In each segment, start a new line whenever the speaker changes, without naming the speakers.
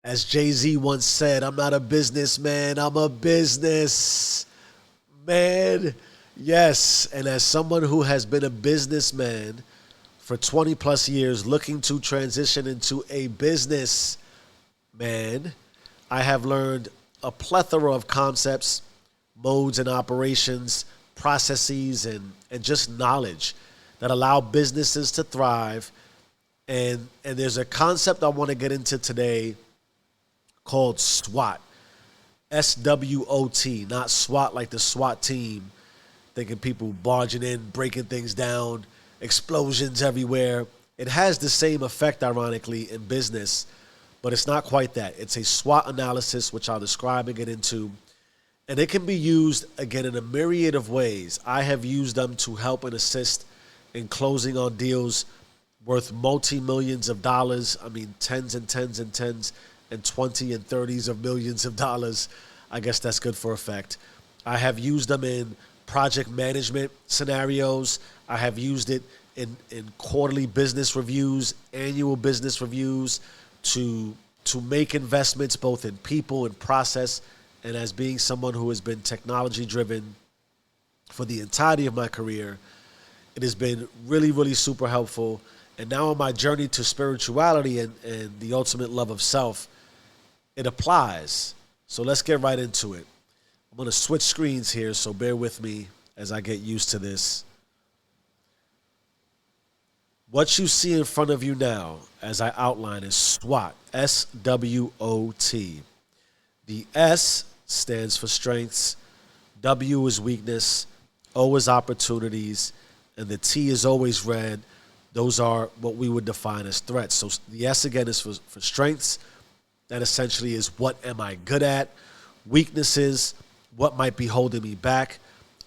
As Jay-Z once said, I'm not a businessman, I'm a business man. Yes, and as someone who has been a businessman for 20 plus years looking to transition into a business man, I have learned a plethora of concepts, modes and operations, processes, and just knowledge that allow businesses to thrive. And there's a concept I want to get into today called SWOT. SWOT, not SWAT like the SWAT team, thinking people barging in, breaking things down, explosions everywhere. It has the same effect, ironically, in business, but it's not quite that. It's a SWOT analysis, which I'll describe and get into. And it can be used, again, in a myriad of ways. I have used them to help and assist in closing on deals worth multi-millions of dollars. I mean, tens and tens and tens and 20 and 30s of millions of dollars. I guess that's good for effect. I have used them in project management scenarios. I have used it in quarterly business reviews, annual business reviews, to make investments both in people and process. And as being someone who has been technology driven for the entirety of my career, it has been really, really super helpful. And now on my journey to spirituality and the ultimate love of self, it applies. So let's get right into it. I'm going to switch screens here, so bear with me as I get used to this. What you see in front of you now, as I outline, is SWOT, S-W-O-T. The S stands for strengths, W is weakness, O is opportunities, and the T is always red. Those are what we would define as threats. So the S again is for strengths. That essentially is what am I good at? Weaknesses, what might be holding me back?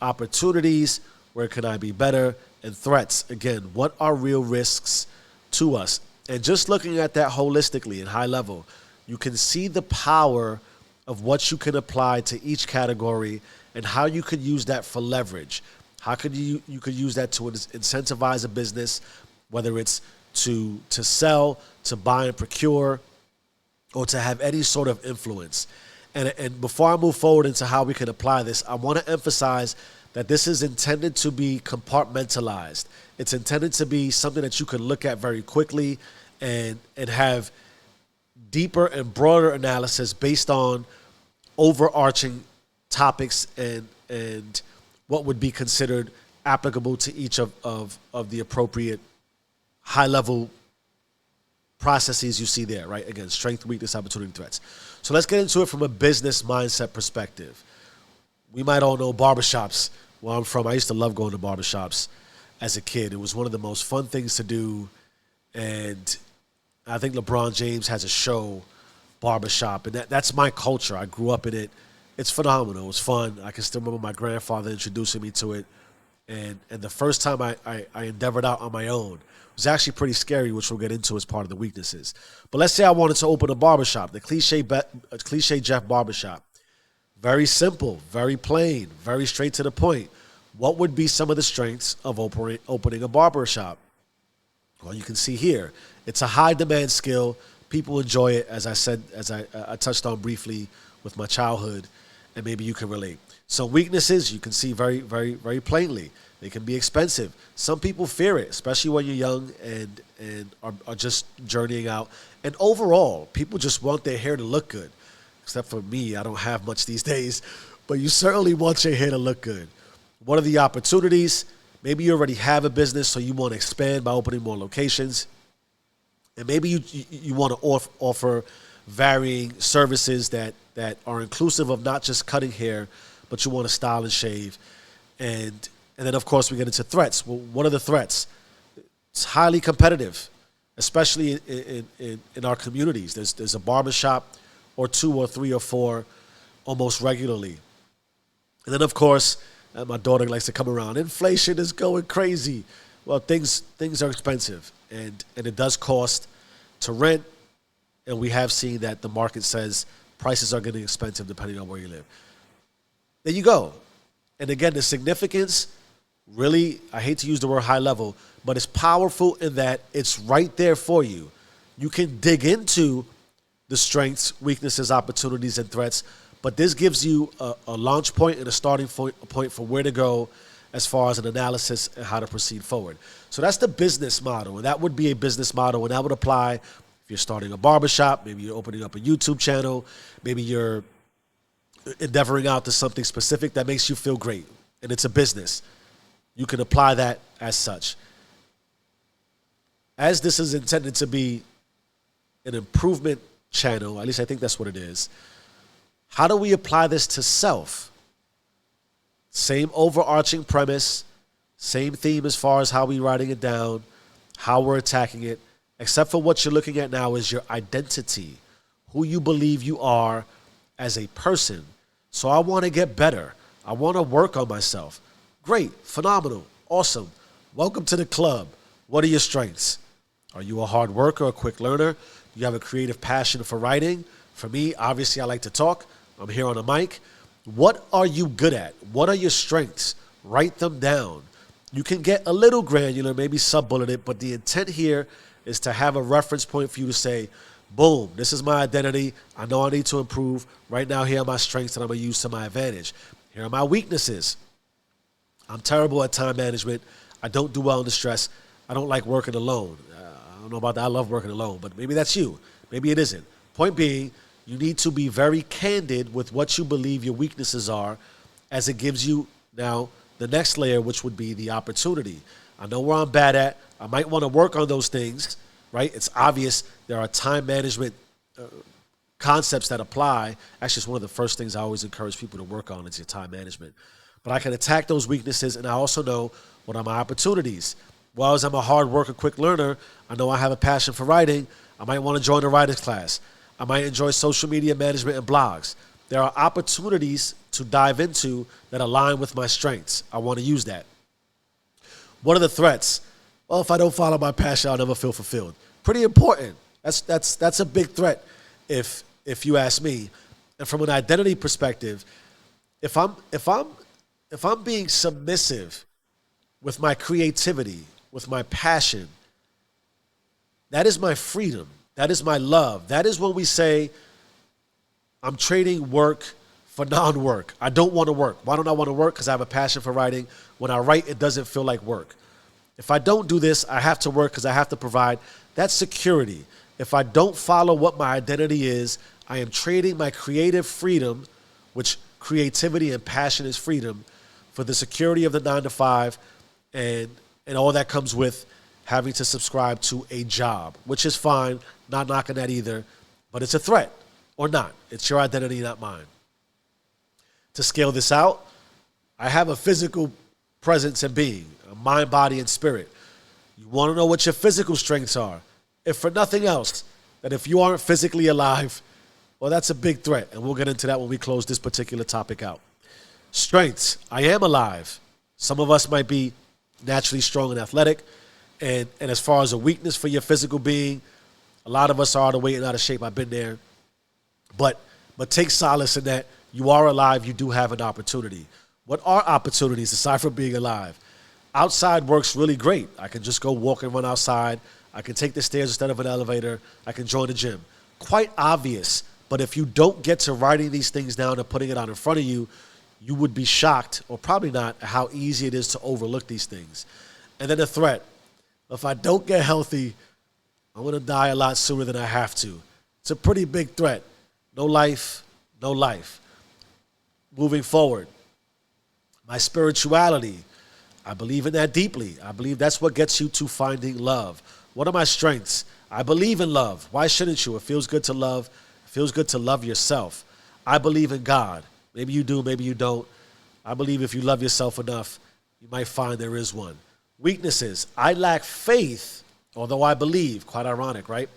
Opportunities, where can I be better? And threats, again, what are real risks to us? And just looking at that holistically and high level, you can see the power of what you can apply to each category and how you could use that for leverage. How could you could use that to incentivize a business, whether it's to sell, to buy and procure, or to have any sort of influence. And before I move forward into how we can apply this, I want to emphasize that this is intended to be compartmentalized. It's intended to be something that you can look at very quickly and have deeper and broader analysis based on overarching topics and what would be considered applicable to each of the appropriate high-level processes you see there, right? Again, strength, weakness, opportunity, threats. So let's get into it from a business mindset perspective. We might all know barbershops. Where I'm from, I used to love going to barbershops as a kid. It was one of the most fun things to do. And I think LeBron James has a show, Barbershop, and that's my culture. I grew up in it. It's phenomenal. It was fun. I can still remember my grandfather introducing me to it. And the first time I endeavored out on my own, it was actually pretty scary, which we'll get into as part of the weaknesses. But let's say I wanted to open a barbershop, the cliche Jeff barbershop. Very simple, very plain, very straight to the point. What would be some of the strengths of opening a barbershop? Well, you can see here. It's a high demand skill. People enjoy it, as I said, as I touched on briefly with my childhood, and maybe you can relate. So weaknesses, you can see very, very, very plainly. They can be expensive. Some people fear it, especially when you're young and are just journeying out. And overall, people just want their hair to look good. Except for me, I don't have much these days. But you certainly want your hair to look good. What are the opportunities? Maybe you already have a business, so you want to expand by opening more locations. And maybe you want to offer varying services that are inclusive of not just cutting hair, but you want to style and shave. And then, of course, we get into threats. Well, what are the threats? It's highly competitive, especially in our communities. There's a barbershop or two or three or four almost regularly. And then, of course, my daughter likes to come around. Inflation is going crazy. Well, things are expensive, and it does cost to rent. And we have seen that the market says prices are getting expensive depending on where you live. There you go. And again, the significance, really, I hate to use the word high level, but it's powerful in that it's right there for you. You can dig into the strengths, weaknesses, opportunities, and threats. But this gives you a launch point and a starting point for where to go as far as an analysis and how to proceed forward. So that's the business model, and that would be a business model, and that would apply if you're starting a barbershop, maybe you're opening up a YouTube channel, maybe you're endeavoring out to something specific that makes you feel great, and it's a business. You can apply that as such. As this is intended to be an improvement channel, at least I think that's what it is, how do we apply this to self? Same overarching premise, same theme as far as how we're writing it down, how we're attacking it, except for what you're looking at now is your identity, who you believe you are as a person. So I want to get better. I want to work on myself. Great, phenomenal, awesome. Welcome to the club. What are your strengths? Are you a hard worker, a quick learner? Do you have a creative passion for writing? For me, obviously, I like to talk. I'm here on a mic. What are you good at? What are your strengths? Write them down. You can get a little granular, maybe sub-bullet it, but the intent here is to have a reference point for you to say, boom, this is my identity. I know I need to improve. Right now, here are my strengths that I'm going to use to my advantage. Here are my weaknesses. I'm terrible at time management. I don't do well under stress. I don't like working alone. I don't know about that. I love working alone, but maybe that's you. Maybe it isn't. Point being, you need to be very candid with what you believe your weaknesses are, as it gives you now the next layer, which would be the opportunity. I know where I'm bad at. I might want to work on those things, right? It's obvious there are time management concepts that apply. Actually, it's one of the first things I always encourage people to work on is your time management. But I can attack those weaknesses, and I also know what are my opportunities. Well, as I'm a hard worker, quick learner, I know I have a passion for writing. I might want to join a writer's class. I might enjoy social media management and blogs. There are opportunities to dive into that align with my strengths. I want to use that. What are the threats? Well, if I don't follow my passion, I'll never feel fulfilled. Pretty important. That's a big threat if you ask me. And from an identity perspective, if I'm being submissive with my creativity, with my passion, that is my freedom. That is my love. That is when we say, I'm trading work for non-work. I don't want to work. Why don't I want to work? Because I have a passion for writing. When I write, it doesn't feel like work. If I don't do this, I have to work because I have to provide. That's security. If I don't follow what my identity is, I am trading my creative freedom, which creativity and passion is freedom, for the security of the 9-to-5 and all that comes with having to subscribe to a job, which is fine, not knocking that either, but it's a threat or not. It's your identity, not mine. To scale this out, I have a physical presence and being, a mind, body, and spirit. You want to know what your physical strengths are. If for nothing else, that if you aren't physically alive, well, that's a big threat, and we'll get into that when we close this particular topic out. Strengths, I am alive. Some of us might be naturally strong and athletic, and as far as a weakness for your physical being, a lot of us are out of weight and out of shape. I've been there. But take solace in that you are alive. You do have an opportunity. What are opportunities aside from being alive? Outside works really great. I can just go walk and run outside. I can take the stairs instead of an elevator. I can join the gym. Quite obvious. But if you don't get to writing these things down and putting it out in front of you, you would be shocked, or probably not, at how easy it is to overlook these things. And then the threat. If I don't get healthy, I'm going to die a lot sooner than I have to. It's a pretty big threat. No life, no life. Moving forward, my spirituality, I believe in that deeply. I believe that's what gets you to finding love. What are my strengths? I believe in love. Why shouldn't you? It feels good to love. It feels good to love yourself. I believe in God. Maybe you do, maybe you don't. I believe if you love yourself enough, you might find there is one. Weaknesses. I lack faith, although I believe. Quite ironic, right?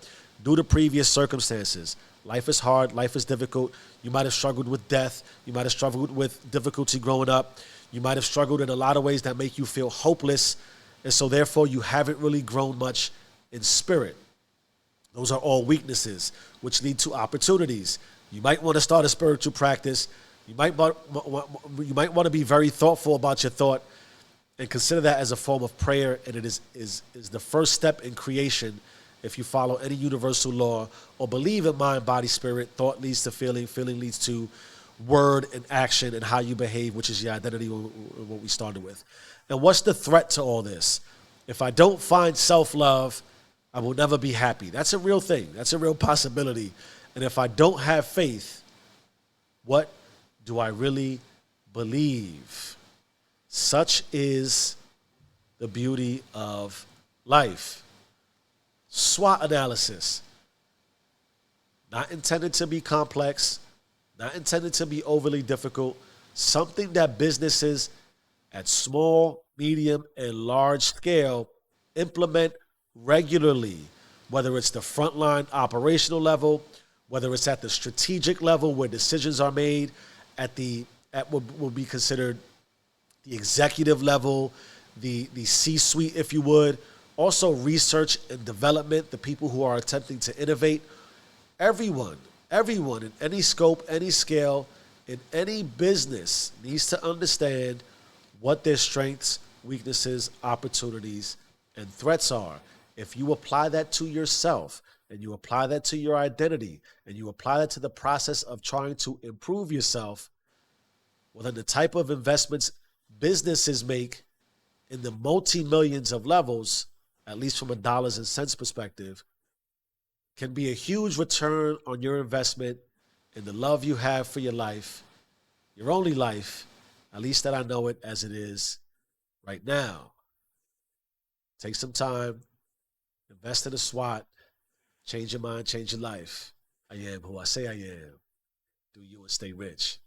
Due to previous circumstances. Life is hard. Life is difficult. You might have struggled with death. You might have struggled with difficulty growing up. You might have struggled in a lot of ways that make you feel hopeless. And so therefore, you haven't really grown much in spirit. Those are all weaknesses, which lead to opportunities. You might want to start a spiritual practice. You might want to be very thoughtful about your thought and consider that as a form of prayer. And it is the first step in creation if you follow any universal law or believe in mind, body, spirit, thought leads to feeling, feeling leads to word and action and how you behave, which is your identity, what we started with. And what's the threat to all this? If I don't find self-love, I will never be happy. That's a real thing. That's a real possibility. And if I don't have faith, what do I really believe? Such is the beauty of life. SWOT analysis. Not intended to be complex, not intended to be overly difficult. Something that businesses at small, medium, and large scale implement regularly, whether it's the frontline operational level, whether it's at the strategic level where decisions are made, at what will be considered the executive level, the C-suite, if you would. Also research and development, the people who are attempting to innovate. Everyone in any scope, any scale, in any business needs to understand what their strengths, weaknesses, opportunities, and threats are. If you apply that to yourself, and you apply that to your identity, and you apply that to the process of trying to improve yourself, well, then the type of investments businesses make in the multi-millions of levels, at least from a dollars and cents perspective, can be a huge return on your investment in the love you have for your life, your only life, at least that I know it as it is right now. Take some time, invest in a SWOT, change your mind, change your life. I am who I say I am. Do you and stay rich.